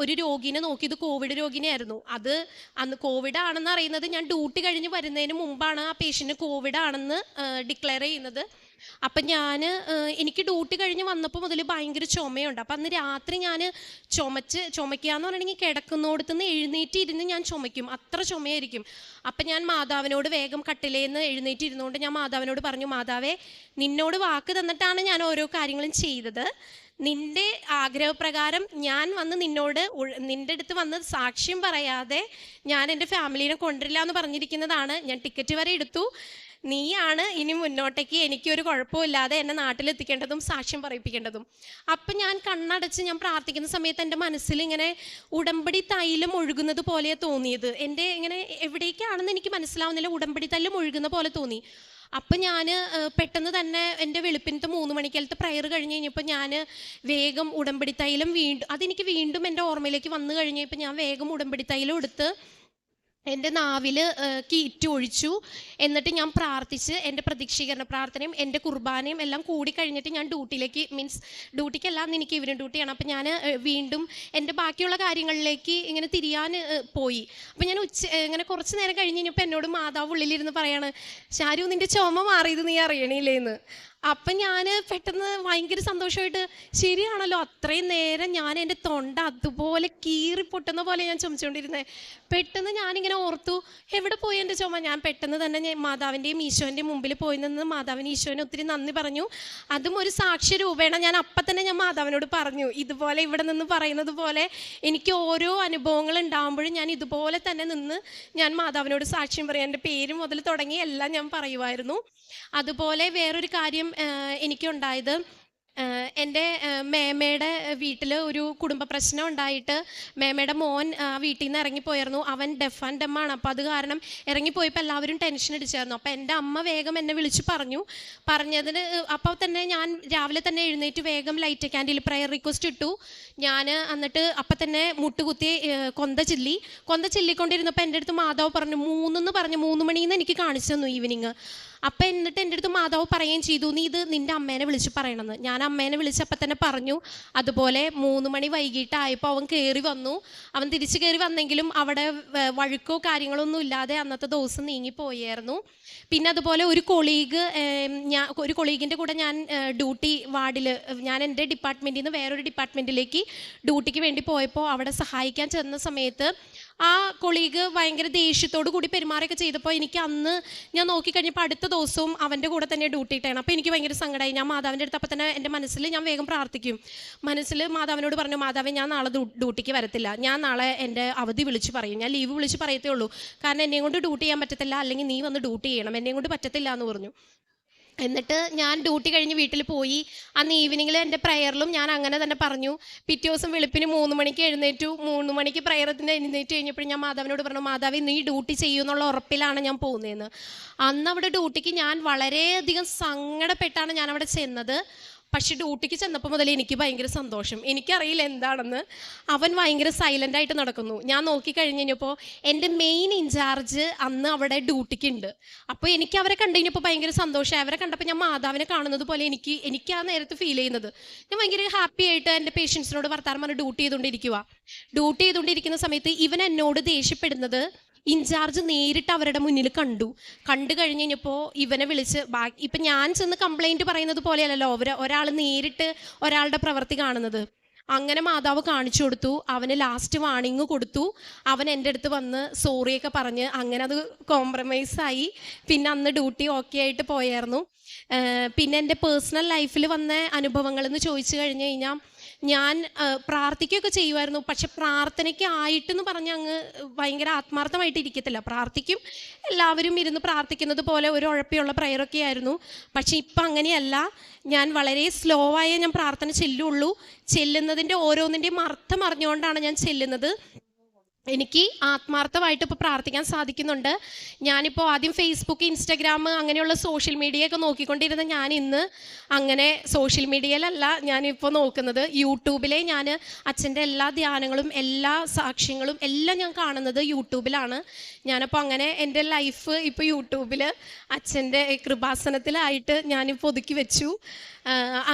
ഒരു രോഗിനെ നോക്കിയത് കോവിഡ് രോഗിനെയായിരുന്നു. അത് അന്ന് കോവിഡ് ആണെന്ന് അറിയുന്നത് ഞാൻ ഡ്യൂട്ടി കഴിഞ്ഞ് വരുന്നതിന് മുമ്പാണ് ആ പേഷ്യൻറ്റ് കോവിഡ് ആണെന്ന് ഡിക്ലെയർ ചെയ്യുന്നത്. അപ്പം എനിക്ക് ഡ്യൂട്ടി കഴിഞ്ഞ് വന്നപ്പോൾ മുതൽ ഭയങ്കര ചുമയുണ്ട്. അപ്പം അന്ന് രാത്രി ഞാൻ ചുമയ്ക്കുക എന്ന് പറഞ്ഞിട്ടുണ്ടെങ്കിൽ കിടക്കുന്നോടത്തുനിന്ന് എഴുന്നേറ്റ് ഇരുന്ന് ഞാൻ ചുമയ്ക്കും, അത്ര ചുമയായിരിക്കും. അപ്പം ഞാൻ മാതാവിനോട് വേഗം കട്ടിലേന്ന് എഴുന്നേറ്റ് ഇരുന്നുകൊണ്ട് ഞാൻ മാതാവിനോട് പറഞ്ഞു, മാതാവേ നിന്നോട് വാക്ക് തന്നിട്ടാണ് ഞാൻ ഓരോ കാര്യങ്ങളും ചെയ്തത്, നിൻ്റെ ആഗ്രഹപ്രകാരം ഞാൻ വന്ന് നിൻ്റെ അടുത്ത് വന്ന് സാക്ഷ്യം പറയാതെ ഞാൻ എൻ്റെ ഫാമിലീനെ കൊണ്ടുവരില്ല എന്ന് പറഞ്ഞിരിക്കുന്നതാണ്. ഞാൻ ടിക്കറ്റ് വരെ എടുത്തു, നീയാണ് ഇനി മുന്നോട്ടേക്ക് എനിക്കൊരു കുഴപ്പമില്ലാതെ എന്നെ നാട്ടിലെത്തിക്കേണ്ടതും സാക്ഷ്യം പറയിപ്പിക്കേണ്ടതും. അപ്പം ഞാൻ കണ്ണടച്ച് ഞാൻ പ്രാർത്ഥിക്കുന്ന സമയത്ത് എൻ്റെ മനസ്സിൽ ഇങ്ങനെ ഉടമ്പടി തൈലം ഒഴുകുന്നത് പോലെയാണ് തോന്നിയത്. എൻ്റെ ഇങ്ങനെ എവിടേക്കാണെന്ന് എനിക്ക് മനസ്സിലാവുന്നില്ല, ഉടമ്പടി തൈലം ഒഴുകുന്ന പോലെ തോന്നി. അപ്പം ഞാൻ പെട്ടെന്ന് തന്നെ എൻ്റെ വെളുപ്പിനത്തെ 3 മണിക്കാലത്തെ പ്രയർ കഴിഞ്ഞ് കഴിഞ്ഞപ്പോൾ ഞാൻ വേഗം ഉടമ്പടി തൈലം അതെനിക്ക് വീണ്ടും എൻ്റെ ഓർമ്മയിലേക്ക് വന്നു കഴിഞ്ഞപ്പോൾ ഞാൻ വേഗം ഉടമ്പടി തൈലം എടുത്ത് എൻ്റെ നാവിൽ കീറ്റ് ഒഴിച്ചു. എന്നിട്ട് ഞാൻ പ്രാർത്ഥിച്ച് എൻ്റെ പ്രതീക്ഷീകരണ പ്രാർത്ഥനയും എൻ്റെ കുർബാനയും എല്ലാം കൂടി കഴിഞ്ഞിട്ട് ഞാൻ ഡ്യൂട്ടിയിലേക്ക്, മീൻസ് ഡ്യൂട്ടിക്കല്ല, എനിക്ക് ഈവനിങ് ഡ്യൂട്ടിയാണ്. അപ്പം ഞാൻ വീണ്ടും എൻ്റെ ബാക്കിയുള്ള കാര്യങ്ങളിലേക്ക് ഇങ്ങനെ തിരിയാൻ പോയി. അപ്പം ഞാൻ ഇങ്ങനെ കുറച്ച് നേരം കഴിഞ്ഞ് കഴിഞ്ഞപ്പോൾ എന്നോട് മാതാവ് ഉള്ളിലിരുന്ന് പറയാണ്, ഷാരു നിൻ്റെ ചുമ മാറിയത് നീ അറിയണില്ലേന്ന്. അപ്പം ഞാൻ പെട്ടെന്ന് ഭയങ്കര സന്തോഷമായിട്ട്, ശരിയാണല്ലോ, അത്രയും നേരം ഞാൻ എൻ്റെ തൊണ്ട അതുപോലെ കീറി പൊട്ടുന്ന പോലെ ഞാൻ ചുമച്ചുകൊണ്ടിരുന്നത്. പെട്ടെന്ന് ഞാനിങ്ങനെ ഓർത്തു, എവിടെ പോയി എൻ്റെ ചുമ? ഞാൻ പെട്ടെന്ന് തന്നെ മാതാവിൻ്റെയും ഈശോൻ്റെയും മുമ്പിൽ പോയി നിന്ന് മാതാവിന് ഈശോനെ ഒത്തിരി നന്ദി പറഞ്ഞു. അതും ഒരു സാക്ഷ്യ രൂപേണ ഞാൻ അപ്പം തന്നെ ഞാൻ മാതാവിനോട് പറഞ്ഞു, ഇതുപോലെ ഇവിടെ നിന്ന് പറയുന്നത് പോലെ എനിക്ക് ഓരോ അനുഭവങ്ങൾ ഉണ്ടാകുമ്പോഴും ഞാൻ ഇതുപോലെ തന്നെ നിന്ന് ഞാൻ മാതാവിനോട് സാക്ഷ്യം പറയാം. എൻ്റെ പേര് മുതൽ തുടങ്ങി എല്ലാം ഞാൻ പറയുമായിരുന്നു. അതുപോലെ വേറൊരു കാര്യം എനിക്കുണ്ടായത്, എൻ്റെ മേമയുടെ വീട്ടിൽ ഒരു കുടുംബ പ്രശ്നം ഉണ്ടായിട്ട് മേമയുടെ മോൻ വീട്ടിൽ നിന്ന് ഇറങ്ങിപ്പോയായിരുന്നു. അവൻ ഡെഫ് ആൻഡ് ഡെമ്മാണ്. അപ്പോൾ അത് കാരണം ഇറങ്ങിപ്പോയപ്പോൾ എല്ലാവരും ടെൻഷൻ അടിച്ചായിരുന്നു. അപ്പോൾ എൻ്റെ അമ്മ വേഗം എന്നെ വിളിച്ച് പറഞ്ഞതിന് അപ്പോൾ തന്നെ ഞാൻ രാവിലെ തന്നെ എഴുന്നേറ്റ് വേഗം ലൈറ്റ് ക്യാൻഡിൽ പ്രയർ റിക്വസ്റ്റ് ഇട്ടു. ഞാൻ എന്നിട്ട് അപ്പം തന്നെ മുട്ടുകുത്തി കൊന്ത ചില്ലിക്കൊണ്ടിരുന്നപ്പോൾ എൻ്റെ അടുത്ത് മാതാവ് പറഞ്ഞു, 3 മണിന്ന് എനിക്ക് കാണിച്ചു തന്നു ഈവനിങ്. അപ്പം എന്നിട്ട് എൻ്റെ അടുത്ത് മാതാവ് പറയുകയും ചെയ്തു, നീ ഇത് നിൻ്റെ അമ്മേനെ വിളിച്ച് പറയണമെന്ന്. ഞാൻ അമ്മേനെ വിളിച്ചപ്പോൾ തന്നെ പറഞ്ഞു. അതുപോലെ 3 മണി വൈകിട്ടായപ്പോൾ അവൻ കയറി വന്നു. അവൻ തിരിച്ച് കയറി വന്നെങ്കിലും അവിടെ വഴുക്കോ കാര്യങ്ങളൊന്നും ഇല്ലാതെ അന്നത്തെ ദിവസം നീങ്ങിപ്പോയായിരുന്നു. പിന്നെ അതുപോലെ ഒരു കൊളീഗിൻ്റെ കൂടെ ഞാൻ ഡ്യൂട്ടി വാർഡിൽ, ഞാൻ എൻ്റെ ഡിപ്പാർട്ട്മെൻറ്റിൽ നിന്ന് വേറൊരു ഡിപ്പാർട്ട്മെൻറ്റിലേക്ക് ഡ്യൂട്ടിക്ക് വേണ്ടി പോയപ്പോൾ അവിടെ സഹായിക്കാൻ ചെന്ന സമയത്ത് ആ കൊളീഗ് ഭയങ്കര ദേഷ്യത്തോടു കൂടി പെരുമാറിയൊക്കെ ചെയ്തപ്പോൾ എനിക്ക് അന്ന് ഞാൻ നോക്കിക്കഴിഞ്ഞപ്പോൾ അടുത്ത ദിവസവും അവൻ്റെ കൂടെ തന്നെ ഡ്യൂട്ടി ഇട്ടാണ്. അപ്പോൾ എനിക്ക് ഭയങ്കര സങ്കടമായി. ഞാൻ മാതാവിൻ്റെ അടുത്ത് അപ്പം തന്നെ എൻ്റെ മനസ്സിൽ ഞാൻ വേഗം പ്രാർത്ഥിക്കും. മനസ്സിൽ മാതാവിനോട് പറഞ്ഞു, മാതാവേ ഞാൻ നാളെ ഡ്യൂട്ടിക്ക് വരത്തില്ല, ഞാൻ നാളെ എൻ്റെ അവധി വിളിച്ച് പറയും, ഞാൻ ലീവ് വിളിച്ച് പറയത്തേ ഉള്ളൂ, കാരണം എന്നെ കൊണ്ട് ഡ്യൂട്ടി ചെയ്യാൻ പറ്റത്തില്ല, അല്ലെങ്കിൽ നീ വന്ന് ഡ്യൂട്ടി ചെയ്യണം, എന്നെ കൊണ്ട് പറ്റത്തില്ല എന്ന് പറഞ്ഞു. എന്നിട്ട് ഞാൻ ഡ്യൂട്ടി കഴിഞ്ഞ് വീട്ടിൽ പോയി. അന്ന് ഈവനിങ്ങിൽ എൻ്റെ പ്രയറിലും ഞാൻ അങ്ങനെ തന്നെ പറഞ്ഞു. പിറ്റേ ദിവസം വെളുപ്പിന് 3 മണിക്ക് എഴുന്നേറ്റു. 3 മണിക്ക് പ്രയറത്തിന് എഴുന്നേറ്റ് കഴിഞ്ഞപ്പോൾ ഞാൻ മാതാവിനോട് പറഞ്ഞു, മാതാവേ നീ ഡ്യൂട്ടി ചെയ്യുമെന്നുള്ള ഉറപ്പിലാണ് ഞാൻ പോകുന്നതെന്ന്. അന്ന് അവിടെ ഡ്യൂട്ടിക്ക് ഞാൻ വളരെയധികം സങ്കടപ്പെട്ടാണ് ഞാൻ അവിടെ ചെന്നത്. പക്ഷെ ഡ്യൂട്ടിക്ക് ചെന്നപ്പോൾ മുതൽ എനിക്ക് ഭയങ്കര സന്തോഷം. എനിക്കറിയില്ല എന്താണെന്ന്. അവൻ ഭയങ്കര സൈലൻ്റായിട്ട് നടക്കുന്നു. ഞാൻ നോക്കിക്കഴിഞ്ഞ് കഴിഞ്ഞപ്പോൾ എൻ്റെ മെയിൻ ഇൻചാർജ് അന്ന് അവിടെ ഡ്യൂട്ടിക്ക് ഉണ്ട്. അപ്പോൾ എനിക്ക് അവരെ കണ്ടു കഴിഞ്ഞപ്പോൾ ഭയങ്കര സന്തോഷമായി. അവരെ കണ്ടപ്പോൾ ഞാൻ മാതാവിനെ കാണുന്നത് പോലെ എനിക്ക് ആ നേരത്ത് ഫീൽ ചെയ്യുന്നത്. ഞാൻ ഭയങ്കര ഹാപ്പി ആയിട്ട് എൻ്റെ പേഷ്യൻസിനോട് വർത്താനം പറഞ്ഞ് ഡ്യൂട്ടി ചെയ്തുകൊണ്ടിരിക്കുന്ന സമയത്ത് ഇവൻ എന്നോട് ദേഷ്യപ്പെടുന്നത് ഇൻചാർജ് നേരിട്ട് അവരുടെ മുന്നിൽ കണ്ടു കഴിഞ്ഞ് കഴിഞ്ഞപ്പോൾ ഇവനെ വിളിച്ച് ഇപ്പം ഞാൻ ചെന്ന് കംപ്ലൈൻറ്റ് പറയുന്നത് പോലെയല്ലല്ലോ ഒരാൾ നേരിട്ട് ഒരാളുടെ പ്രവൃത്തി കാണുന്നത്. അങ്ങനെ മാതാവ് കാണിച്ചു കൊടുത്തു. അവന് ലാസ്റ്റ് വാണിങ് കൊടുത്തു. അവൻ എൻ്റെ അടുത്ത് വന്ന് സോറിയൊക്കെ പറഞ്ഞ് അങ്ങനെ അത് കോംപ്രമൈസായി. പിന്നെ അന്ന് ഡ്യൂട്ടി ഓക്കെ ആയിട്ട് പോയായിരുന്നു. പിന്നെ എൻ്റെ പേഴ്സണൽ ലൈഫിൽ വന്ന അനുഭവങ്ങളെന്ന് ചോദിച്ചു കഴിഞ്ഞ് കഴിഞ്ഞാൽ ഞാൻ പ്രാർത്ഥിക്കുകയൊക്കെ ചെയ്യുമായിരുന്നു. പക്ഷെ പ്രാർത്ഥനയ്ക്ക് ആയിട്ടെന്ന് പറഞ്ഞ് അങ്ങ് ഭയങ്കര ആത്മാർത്ഥമായിട്ട് ഇരിക്കത്തില്ല. പ്രാർത്ഥിക്കും, എല്ലാവരും ഇരുന്ന് പ്രാർത്ഥിക്കുന്നത് പോലെ ഒരു ഉഴപ്പിയുള്ള പ്രയറൊക്കെ ആയിരുന്നു. പക്ഷെ ഇപ്പം അങ്ങനെയല്ല. ഞാൻ വളരെ സ്ലോ ആയേ ഞാൻ പ്രാർത്ഥന ചെല്ലുന്നതിൻ്റെ ഓരോന്നിൻ്റെയും അർത്ഥം അറിഞ്ഞുകൊണ്ടാണ് ഞാൻ ചെല്ലുന്നത്. എനിക്ക് ആത്മാർത്ഥമായിട്ട് ഇപ്പോൾ പ്രാർത്ഥിക്കാൻ സാധിക്കുന്നുണ്ട്. ഞാനിപ്പോൾ ആദ്യം ഫേസ്ബുക്ക്, ഇൻസ്റ്റഗ്രാം അങ്ങനെയുള്ള സോഷ്യൽ മീഡിയയൊക്കെ നോക്കിക്കൊണ്ടിരുന്ന ഞാൻ ഇന്ന് അങ്ങനെ സോഷ്യൽ മീഡിയയിലല്ല ഞാനിപ്പോൾ നോക്കുന്നത്. യൂട്യൂബിലെ ഞാൻ അച്ഛൻ്റെ എല്ലാ ധ്യാനങ്ങളും എല്ലാ സാക്ഷ്യങ്ങളും എല്ലാം ഞാൻ കാണുന്നത് യൂട്യൂബിലാണ്. ഞാനപ്പോൾ അങ്ങനെ എൻ്റെ ലൈഫ് ഇപ്പോൾ യൂട്യൂബിൽ അച്ഛൻ്റെ കൃപാസനത്തിലായിട്ട് ഞാനിപ്പോൾ ഒതുക്കി വെച്ചു.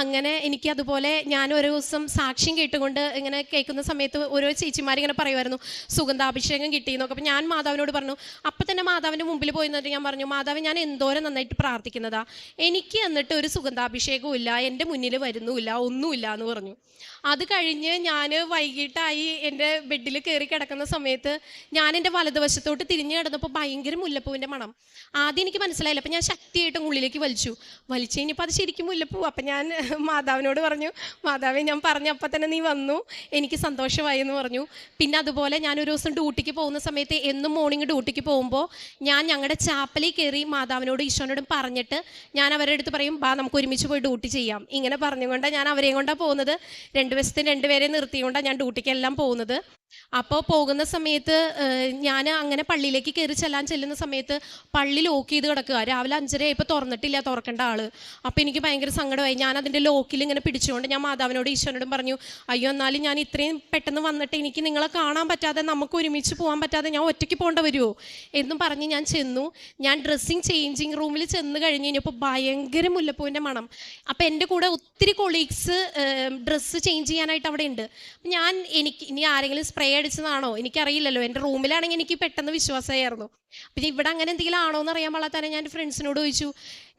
അങ്ങനെ എനിക്കതുപോലെ ഞാൻ ഒരു ദിവസം സാക്ഷ്യം കേട്ടുകൊണ്ട് ഇങ്ങനെ കേൾക്കുന്ന സമയത്ത് ഓരോ ചേച്ചിമാരിങ്ങനെ പറയുമായിരുന്നു സുഗന്ധാഭിഷേകം കിട്ടിയെന്നൊക്കെ. അപ്പോൾ ഞാൻ മാതാവിനോട് പറഞ്ഞു. അപ്പം തന്നെ മാതാവിൻ്റെ മുമ്പിൽ പോയി നിന്നിട്ട് ഞാൻ പറഞ്ഞു, മാതാവ് ഞാൻ എന്തോരം നന്നായിട്ട് പ്രാർത്ഥിക്കുന്നതാ, എനിക്ക് എന്നിട്ട് ഒരു സുഗന്ധാഭിഷേകവും ഇല്ല, എൻ്റെ മുന്നിൽ വരുന്നുമില്ല, ഒന്നുമില്ല എന്ന് പറഞ്ഞു. അത് കഴിഞ്ഞ് ഞാൻ വൈകിട്ടായി എൻ്റെ ബെഡിൽ കയറി കിടക്കുന്ന സമയത്ത് ഞാൻ എൻ്റെ വലതുവശത്തോട്ട് തിരിഞ്ഞു കിടന്നപ്പോൾ ഭയങ്കര മുല്ലപ്പൂവിൻ്റെ മണം. ആദ്യം എനിക്ക് മനസ്സിലായില്ല. അപ്പം ഞാൻ ശക്തിയായിട്ട് ഉള്ളിലേക്ക് വലിച്ചു കഴിഞ്ഞപ്പോൾ അത് ശരിക്കും മുല്ലപ്പൂ. അപ്പം ഞാൻ മാതാവിനോട് പറഞ്ഞു, മാതാവേ ഞാൻ പറഞ്ഞ അപ്പം തന്നെ നീ വന്നു, എനിക്ക് സന്തോഷമായി എന്ന് പറഞ്ഞു. പിന്നെ അതുപോലെ ഞാനൊരു ദിവസം ഡ്യൂട്ടിക്ക് പോകുന്ന സമയത്ത് എന്നും മോർണിംഗ് ഡ്യൂട്ടിക്ക് പോകുമ്പോൾ ഞാൻ ഞങ്ങളുടെ ചാപ്പലിൽ കയറി മാതാവിനോട് ഈശോനോടും പറഞ്ഞിട്ട് ഞാൻ അവരുടെ അടുത്ത് പറയും, ബാ നമുക്ക് ഒരുമിച്ച് പോയി ഡ്യൂട്ടി ചെയ്യാം. ഇങ്ങനെ പറഞ്ഞുകൊണ്ടാണ് ഞാൻ അവരെയും കൊണ്ടാണ് പോകുന്നത്. 2 വശത്തിന് 2 പേരെ നിർത്തിക്കൊണ്ടാണ് ഞാൻ ഡ്യൂട്ടിക്കെല്ലാം പോകുന്നത്. അപ്പോൾ പോകുന്ന സമയത്ത് ഞാൻ അങ്ങനെ പള്ളിയിലേക്ക് കയറി ചെല്ലുന്ന സമയത്ത് പള്ളി ലോക്ക് ചെയ്ത് കിടക്കുക. രാവിലെ 5:30 ആയപ്പോൾ തുറന്നിട്ടില്ല തുറക്കേണ്ട ആള്. അപ്പോൾ എനിക്ക് ഭയങ്കര സങ്കടമായി. ഞാൻ അതിൻ്റെ ലോക്കിൽ ഇങ്ങനെ പിടിച്ചുകൊണ്ട് ഞാൻ മാതാവിനോട് ഈശോനോടും പറഞ്ഞു, അയ്യോ എന്നാലും ഞാൻ ഇത്രയും പെട്ടെന്ന് വന്നിട്ട് എനിക്ക് നിങ്ങളെ കാണാൻ പറ്റാതെ, നമുക്ക് ഒരുമിച്ച് പോകാൻ പറ്റാതെ ഞാൻ ഒറ്റയ്ക്ക് പോകേണ്ട വരുമോ എന്നും പറഞ്ഞ് ഞാൻ ചെന്നു. ഞാൻ ചേഞ്ചിങ് റൂമിൽ ചെന്ന് കഴിഞ്ഞ് കഴിഞ്ഞപ്പോൾ ഭയങ്കര മുല്ലപ്പൂവിൻ്റെ മണം. അപ്പോൾ എൻ്റെ കൂടെ ഒത്തിരി കൊളീഗ്സ് ഡ്രസ്സ് ചേഞ്ച് ചെയ്യാനായിട്ട് അവിടെ ഉണ്ട്. എനിക്ക് ഇനി ആരെങ്കിലും സ്പ്രേ അടിച്ചതാണോ എനിക്കറിയില്ലല്ലോ. എൻ്റെ റൂമിലാണെങ്കിൽ എനിക്ക് പെട്ടെന്ന് വിശ്വാസമായിരുന്നു. പിന്നെ ഇവിടെ അങ്ങനെ എന്തെങ്കിലും ആണോ എന്ന് അറിയാൻ പാടാത്ത ഞാൻ ഫ്രണ്ട്സിനോട് ചോദിച്ചു,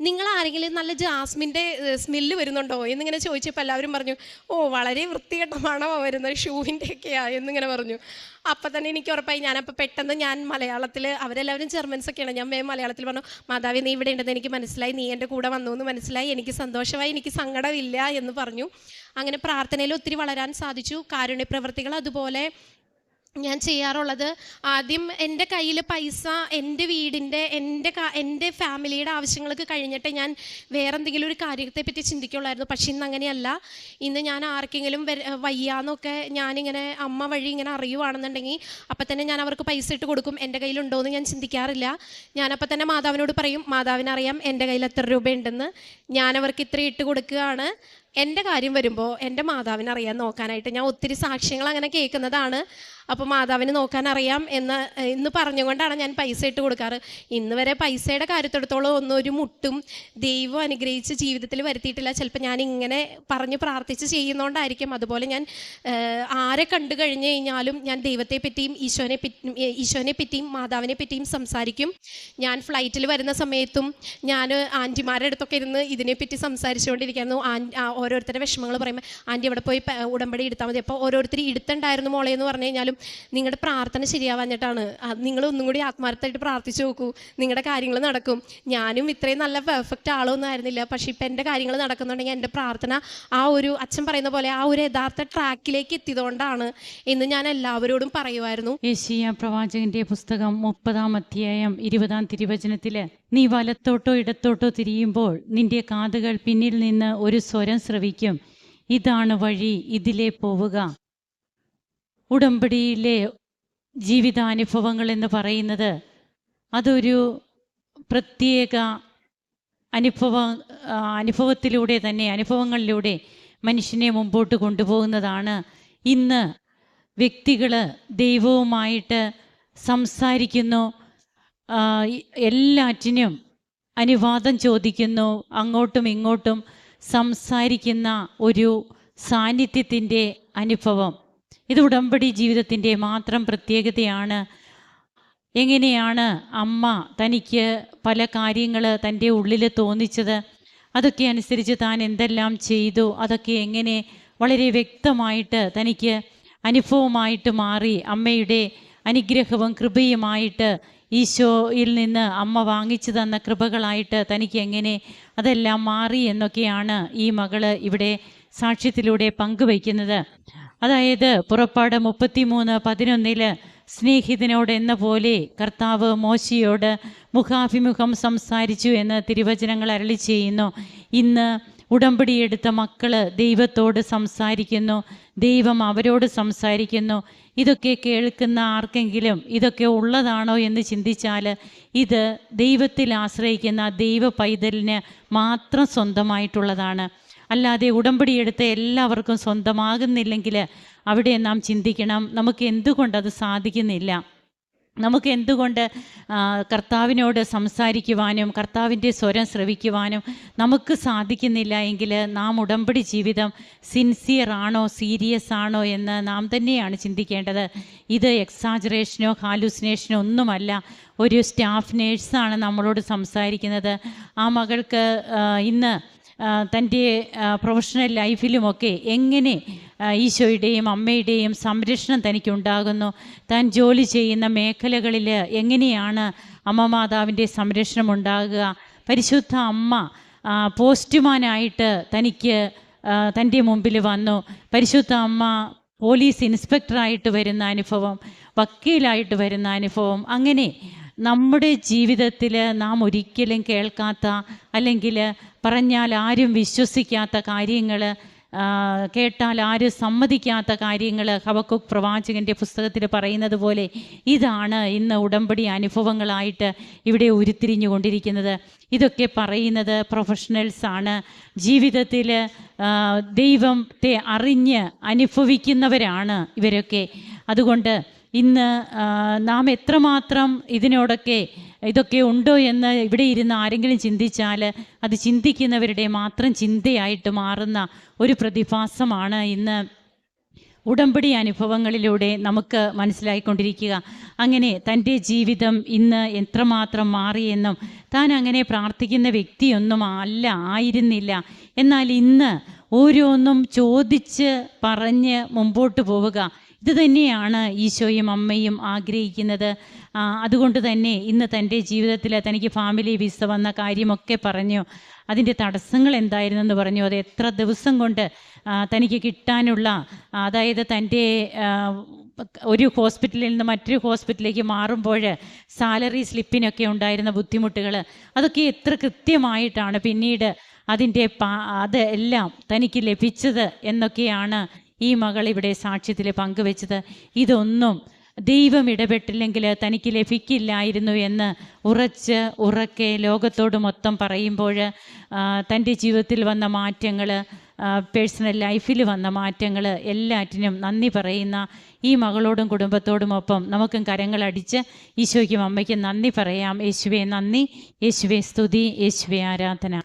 നിങ്ങൾ ആരെങ്കിലും നല്ല ജാസ്മിൻ്റെ സ്മെല്ല് വരുന്നുണ്ടോ എന്നിങ്ങനെ ചോദിച്ചപ്പോൾ എല്ലാവരും പറഞ്ഞു, ഓ വളരെ വൃത്തികെട്ട മണമാണ് വരുന്നത്, ഷൂവിൻ്റെ ഒക്കെയാ എന്നിങ്ങനെ പറഞ്ഞു. അപ്പം തന്നെ എനിക്ക് ഉറപ്പായി. ഞാനപ്പോൾ പെട്ടെന്ന് ഞാൻ മലയാളത്തിൽ, അവരെല്ലാവരും ജർമ്മൻസൊക്കെയാണ്, ഞാൻ വേഗം മലയാളത്തിൽ പറഞ്ഞു, മാതാവി നീ ഇവിടെ ഉണ്ടെന്ന് എനിക്ക് മനസ്സിലായി, നീ എൻ്റെ കൂടെ വന്നു എന്ന് മനസ്സിലായി, എനിക്ക് സന്തോഷമായി, എനിക്ക് സങ്കടമില്ല എന്ന് പറഞ്ഞു. അങ്ങനെ പ്രാർത്ഥനയിൽ ഒത്തിരി വളരാൻ സാധിച്ചു. കാരുണ്യ പ്രവൃത്തികൾ അതുപോലെ ഞാൻ ചെയ്യാറുള്ളത്, ആദ്യം എൻ്റെ കയ്യിൽ പൈസ എൻ്റെ വീടിൻ്റെ എൻ്റെ ഫാമിലിയുടെ ആവശ്യങ്ങൾക്ക് കഴിഞ്ഞിട്ട് ഞാൻ വേറെ എന്തെങ്കിലും ഒരു കാര്യത്തെപ്പറ്റി ചിന്തിക്കുള്ളായിരുന്നു. പക്ഷെ ഇന്ന് അങ്ങനെയല്ല. ഇന്ന് ഞാൻ ആർക്കെങ്കിലും വയ്യാന്നൊക്കെ ഞാനിങ്ങനെ അമ്മ വഴി ഇങ്ങനെ അറിയുവാണെന്നുണ്ടെങ്കിൽ അപ്പം തന്നെ ഞാൻ അവർക്ക് പൈസ ഇട്ട് കൊടുക്കും. എൻ്റെ കയ്യിലുണ്ടോ എന്ന് ഞാൻ ചിന്തിക്കാറില്ല. ഞാനപ്പം തന്നെ മാതാവിനോട് പറയും, മാതാവിനറിയാം എൻ്റെ കയ്യിൽ എത്ര രൂപയുണ്ടെന്ന്, ഞാനവർക്ക് ഇത്ര ഇട്ട് കൊടുക്കുകയാണ്. എൻ്റെ കാര്യം വരുമ്പോൾ എൻ്റെ മാതാവിനറിയാൻ നോക്കാനായിട്ട് ഞാൻ ഒത്തിരി സാക്ഷ്യങ്ങൾ അങ്ങനെ കേൾക്കുന്നതാണ്. അപ്പോൾ മാതാവിന് നോക്കാനറിയാം എന്ന് പറഞ്ഞുകൊണ്ടാണ് ഞാൻ പൈസ ഇട്ട് കൊടുക്കാറ്. ഇന്ന് വരെ പൈസയുടെ കാര്യത്തെടുത്തോളം ഒന്നും ഒരു മുട്ടും ദൈവം അനുഗ്രഹിച്ച് ജീവിതത്തിൽ വരുത്തിയിട്ടില്ല. ചിലപ്പോൾ ഞാൻ ഇങ്ങനെ പറഞ്ഞ് പ്രാർത്ഥിച്ച് ചെയ്യുന്നതുകൊണ്ടായിരിക്കും. അതുപോലെ ഞാൻ ആരെ കണ്ടു കഴിഞ്ഞ് കഴിഞ്ഞാലും ഞാൻ ദൈവത്തെ പറ്റിയും ഈശോനെ പറ്റിയും മാതാവിനെ പറ്റിയും സംസാരിക്കും. ഞാൻ ഫ്ലൈറ്റിൽ വരുന്ന സമയത്തും ഞാൻ ആൻറ്റിമാരുടെ അടുത്തൊക്കെ ഇരുന്ന് ഇതിനെപ്പറ്റി സംസാരിച്ചുകൊണ്ടിരിക്കുന്നു. ഓരോരുത്തരുടെ വിഷമങ്ങൾ പറയുമ്പോൾ, ആൻറ്റി അവിടെ പോയി ഉടമ്പടി എടുത്താൽ മതി. അപ്പോൾ ഓരോരുത്തർ എടുത്തുണ്ടായിരുന്നു മോളെ എന്ന് പറഞ്ഞു കഴിഞ്ഞാലും നിങ്ങളുടെ പ്രാർത്ഥന ശരിയാവാഞ്ഞിട്ടാണ്, നിങ്ങൾ ഒന്നും കൂടി ആത്മാർത്ഥമായിട്ട് പ്രാർത്ഥിച്ചു നോക്കൂ, നിങ്ങളുടെ കാര്യങ്ങൾ നടക്കും. ഞാനും ഇത്രയും നല്ല പെർഫെക്റ്റ് ആളൊന്നും ആയിരുന്നില്ല, പക്ഷെ ഇപ്പം എൻ്റെ കാര്യങ്ങൾ നടക്കുന്നുണ്ടെങ്കിൽ എൻ്റെ പ്രാർത്ഥന ആ ഒരു അച്ഛൻ പറയുന്ന പോലെ ആ ഒരു യഥാർത്ഥ ട്രാക്കിലേക്ക് എത്തിയതുകൊണ്ടാണ് എന്ന് ഞാൻ എല്ലാവരോടും പറയുമായിരുന്നു. യെശയ്യാ പ്രവാചകന്റെ പുസ്തകം 30-ാം അധ്യായം 20-ാം തിരുവചനത്തിൽ, നീ വലത്തോട്ടോ ഇടത്തോട്ടോ തിരിയുമ്പോൾ നിന്റെ കാതുകൾ പിന്നിൽ നിന്ന് ഒരു സ്വരം ശ്രവിക്കും, ഇതാണ് വഴി, ഇതിലേ പോവുക. ഉടമ്പടിയിലെ ജീവിതാനുഭവങ്ങൾ എന്ന് പറയുന്നത് അതൊരു പ്രത്യേക അനുഭവങ്ങളിലൂടെ മനുഷ്യനെ മുമ്പോട്ട് കൊണ്ടുപോകുന്നതാണ്. ഇന്ന് വ്യക്തികൾ ദൈവവുമായിട്ട് സംസാരിക്കുന്നു, എല്ലാറ്റിനും അനുവാദം ചോദിക്കുന്നു, അങ്ങോട്ടും ഇങ്ങോട്ടും സംസാരിക്കുന്ന ഒരു സാന്നിധ്യത്തിൻ്റെ അനുഭവം. ഇത് ഉടമ്പടി ജീവിതത്തിൻ്റെ മാത്രം പ്രത്യേകതയാണ്. എങ്ങനെയാണ് അമ്മ തനിക്ക് പല കാര്യങ്ങൾ തൻ്റെ ഉള്ളിൽ തോന്നിച്ചത്, അതൊക്കെ അനുസരിച്ച് താൻ എന്തെല്ലാം ചെയ്തു, അതൊക്കെ എങ്ങനെ വളരെ വ്യക്തമായിട്ട് തനിക്ക് അനുഭവമായിട്ട് മാറി, അമ്മയുടെ അനുഗ്രഹവും കൃപയുമായിട്ട് ഈശോയിൽ നിന്ന് അമ്മ വാങ്ങിച്ചു തന്ന കൃപകളായിട്ട് തനിക്ക് എങ്ങനെ അതെല്ലാം മാറി എന്നൊക്കെയാണ് ഈ മകള് ഇവിടെ സാക്ഷ്യത്തിലൂടെ പങ്കുവയ്ക്കുന്നത്. അതായത് പുറപ്പാട് 33:11 സ്നേഹിതനോട് എന്ന പോലെ കർത്താവ് മോശയോട് മുഖാഭിമുഖം സംസാരിച്ചു എന്ന് തിരുവചനങ്ങൾ അരുളി ചെയ്യുന്നു. ഇന്ന് ഉടമ്പടിയെടുത്ത മക്കള് ദൈവത്തോട് സംസാരിക്കുന്നു, ദൈവം അവരോട് സംസാരിക്കുന്നു. ഇതൊക്കെ കേൾക്കുന്ന ആർക്കെങ്കിലും ഇതൊക്കെ ഉള്ളതാണോ എന്ന് ചിന്തിച്ചാൽ ഇത് ദൈവത്തിൽ ആശ്രയിക്കുന്ന ദൈവ പൈതലിന് മാത്രം സ്വന്തമായിട്ടുള്ളതാണ്. അല്ലാതെ ഉടമ്പടിയെടുത്ത് എല്ലാവർക്കും സ്വന്തമാകുന്നില്ലെങ്കിൽ അവിടെ നാം ചിന്തിക്കണം, നമുക്ക് എന്തുകൊണ്ടത് സാധിക്കുന്നില്ല, നമുക്ക് എന്തുകൊണ്ട് കർത്താവിനോട് സംസാരിക്കുവാനും കർത്താവിൻ്റെ സ്വരം ശ്രവിക്കുവാനും നമുക്ക് സാധിക്കുന്നില്ല എങ്കിൽ നാം ഉടമ്പടി ജീവിതം സിൻസിയർ ആണോ സീരിയസ് ആണോ എന്ന് നാം തന്നെയാണ് ചിന്തിക്കേണ്ടത്. ഇത് എക്സാജറേഷനോ ഹാലൂസിനേഷനോ ഒന്നുമല്ല. ഒരു സ്റ്റാഫ് നേഴ്സാണ് നമ്മളോട് സംസാരിക്കുന്നത്. ആ മകൾക്ക് ഇന്ന് തൻ്റെ പ്രൊഫഷണൽ ലൈഫിലുമൊക്കെ എങ്ങനെ ഈശോയുടെയും അമ്മയുടെയും സംരക്ഷണം തനിക്കുണ്ടാകുന്നു, താൻ ജോലി ചെയ്യുന്ന മേഖലകളിൽ എങ്ങനെയാണ് അമ്മ മാതാവിൻ്റെ സംരക്ഷണം ഉണ്ടാകുക. പരിശുദ്ധ അമ്മ പോസ്റ്റ്മാനായിട്ട് തനിക്ക് തൻ്റെ മുമ്പിൽ വന്നു. പരിശുദ്ധ അമ്മ പോലീസ് ഇൻസ്പെക്ടറായിട്ട് വരുന്ന അനുഭവം, വക്കീലായിട്ട് വരുന്ന അനുഭവം, അങ്ങനെ നമ്മുടെ ജീവിതത്തിൽ നാം ഒരിക്കലും കേൾക്കാത്ത അല്ലെങ്കിൽ പറഞ്ഞാൽ ആരും വിശ്വസിക്കാത്ത കാര്യങ്ങൾ, കേട്ടാൽ ആരും സമ്മതിക്കാത്ത കാര്യങ്ങൾ ഹബക്കൂക്ക് പ്രവാചകൻ്റെ പുസ്തകത്തിൽ പറയുന്നത് പോലെ ഇതാണ് ഇന്ന് ഉടമ്പടി അനുഭവങ്ങളായിട്ട് ഇവിടെ ഉരുത്തിരിഞ്ഞു കൊണ്ടിരിക്കുന്നത്. ഇതൊക്കെ പറയുന്നത് പ്രൊഫഷണൽസാണ്, ജീവിതത്തിൽ ദൈവത്തെ അറിഞ്ഞ് അനുഭവിക്കുന്നവരാണ് ഇവരൊക്കെ. അതുകൊണ്ട് ഇന്ന് നാം എത്രമാത്രം ഇതൊക്കെ ഉണ്ടോ എന്ന് ഇവിടെ ഇരുന്ന് ആരെങ്കിലും ചിന്തിച്ചാൽ അത് ചിന്തിക്കുന്നവരുടെ മാത്രം ചിന്തയായിട്ട് മാറുന്ന ഒരു പ്രതിഭാസമാണ് ഇന്ന് ഉടമ്പടി അനുഭവങ്ങളിലൂടെ നമുക്ക് മനസ്സിലായിക്കൊണ്ടിരിക്കുക. അങ്ങനെ തൻ്റെ ജീവിതം ഇന്ന് എത്രമാത്രം മാറിയെന്നും താൻ അങ്ങനെ പ്രാർത്ഥിക്കുന്ന വ്യക്തിയൊന്നും ആയിരുന്നില്ല. എന്നാൽ ഇന്ന് ഓരോന്നും ചോദിച്ച് പറഞ്ഞ് മുമ്പോട്ട് പോവുക, ഇത് തന്നെയാണ് ഈശോയും അമ്മയും ആഗ്രഹിക്കുന്നത്. അതുകൊണ്ട് തന്നെ ഇന്ന് തൻ്റെ ജീവിതത്തിൽ തനിക്ക് ഫാമിലി വിസ വന്ന കാര്യമൊക്കെ പറഞ്ഞു, അതിൻ്റെ തടസ്സങ്ങൾ എന്തായിരുന്നെന്ന് പറഞ്ഞു. അത് എത്ര ദിവസം കൊണ്ട് തനിക്ക് കിട്ടാനുള്ള, അതായത് തൻ്റെ ഒരു ഹോസ്പിറ്റലിൽ നിന്ന് മറ്റൊരു ഹോസ്പിറ്റലിലേക്ക് മാറുമ്പോൾ സാലറി സ്ലിപ്പിനൊക്കെ ഉണ്ടായിരുന്ന ബുദ്ധിമുട്ടുകൾ, അതൊക്കെ എത്ര കൃത്യമായിട്ടാണ് പിന്നീട് അത് എല്ലാം തനിക്ക് ലഭിച്ചത് എന്നൊക്കെയാണ് ഈ മകൾ ഇവിടെ സാക്ഷ്യത്തിൽ പങ്കുവെച്ചത്. ഇതൊന്നും ദൈവം ഇടപെട്ടില്ലെങ്കിൽ തനിക്ക് ലഭിക്കില്ലായിരുന്നു എന്ന് ഉറക്കെ ലോകത്തോട് മൊത്തം പറയുമ്പോൾ തൻ്റെ ജീവിതത്തിൽ വന്ന മാറ്റങ്ങൾ, പേഴ്സണൽ ലൈഫിൽ വന്ന മാറ്റങ്ങൾ എല്ലാറ്റിനും നന്ദി പറയുന്ന ഈ മകളോടും കുടുംബത്തോടുമൊപ്പം നമുക്കും കരങ്ങളടിച്ച് ഈശോയ്ക്കും അമ്മയ്ക്കും നന്ദി പറയാം. യേശുവേ നന്ദി, യേശുവേ സ്തുതി, യേശുവേ ആരാധന.